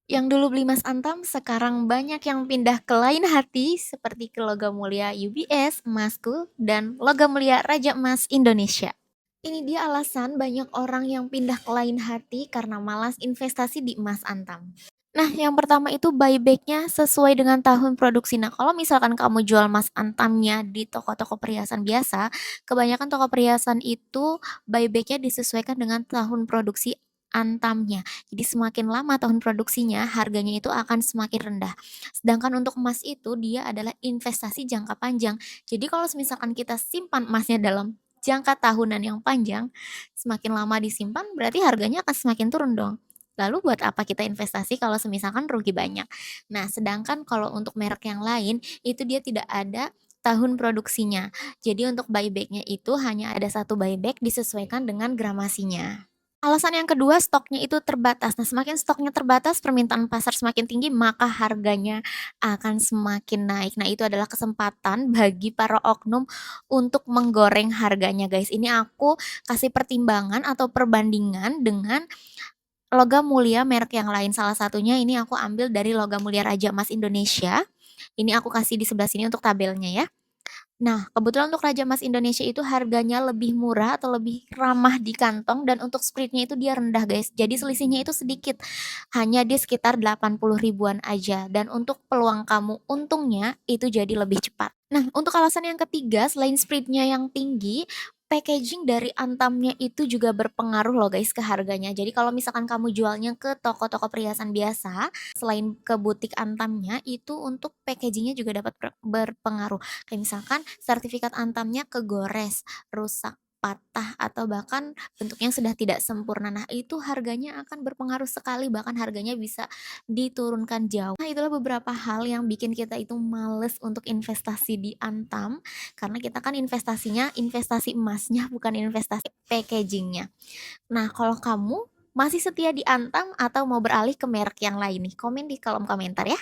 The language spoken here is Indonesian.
Yang dulu beli Mas Antam, sekarang banyak yang pindah ke lain hati seperti ke Logam Mulia UBS, Emasku, dan Logam Mulia Raja Emas Indonesia. Ini dia alasan banyak orang yang pindah ke lain hati karena malas investasi di emas antam. Nah, yang pertama itu buybacknya sesuai dengan tahun produksi. Nah, kalau misalkan kamu jual emas antamnya di toko-toko perhiasan biasa, kebanyakan toko perhiasan itu buybacknya disesuaikan dengan tahun produksi antamnya. Jadi semakin lama tahun produksinya, harganya itu akan semakin rendah. Sedangkan untuk emas itu dia adalah investasi jangka panjang. Jadi kalau misalkan kita simpan emasnya dalam jangka tahunan yang panjang, semakin lama disimpan berarti harganya akan semakin turun dong. Lalu buat apa kita investasi kalau semisalkan rugi banyak? Nah, sedangkan kalau untuk merek yang lain, itu dia tidak ada tahun produksinya. Jadi untuk buybacknya itu hanya ada satu buyback disesuaikan dengan gramasinya. Alasan yang kedua, stoknya itu terbatas. Nah, semakin stoknya terbatas, permintaan pasar semakin tinggi, maka harganya akan semakin naik. Nah, itu adalah kesempatan bagi para oknum untuk menggoreng harganya, guys. Ini aku kasih pertimbangan atau perbandingan dengan logam mulia merek yang lain. Salah satunya ini aku ambil dari Logam Mulia Raja Emas Indonesia. Ini aku kasih di sebelah sini untuk tabelnya ya. Nah, kebetulan untuk Raja Emas Indonesia itu harganya lebih murah atau lebih ramah di kantong dan untuk spreadnya itu dia rendah, guys. Jadi selisihnya itu sedikit, hanya di sekitar 80 ribuan aja. Dan untuk peluang kamu untungnya itu jadi lebih cepat. Nah, untuk alasan yang ketiga, selain spreadnya yang tinggi, packaging dari Antamnya itu juga berpengaruh loh guys ke harganya. Jadi kalau misalkan kamu jualnya ke toko-toko perhiasan biasa, selain ke butik Antamnya, itu untuk packagingnya juga dapat berpengaruh. Kayak misalkan sertifikat Antamnya kegores, rusak, patah, atau bahkan bentuknya sudah tidak sempurna. Nah, itu harganya akan berpengaruh sekali, bahkan harganya bisa diturunkan jauh. Nah, itulah beberapa hal yang bikin kita itu males untuk investasi di Antam, karena kita kan investasinya investasi emasnya, bukan investasi packagingnya. Nah, kalau kamu masih setia di Antam atau mau beralih ke merek yang lain nih? Komen di kolom komentar ya.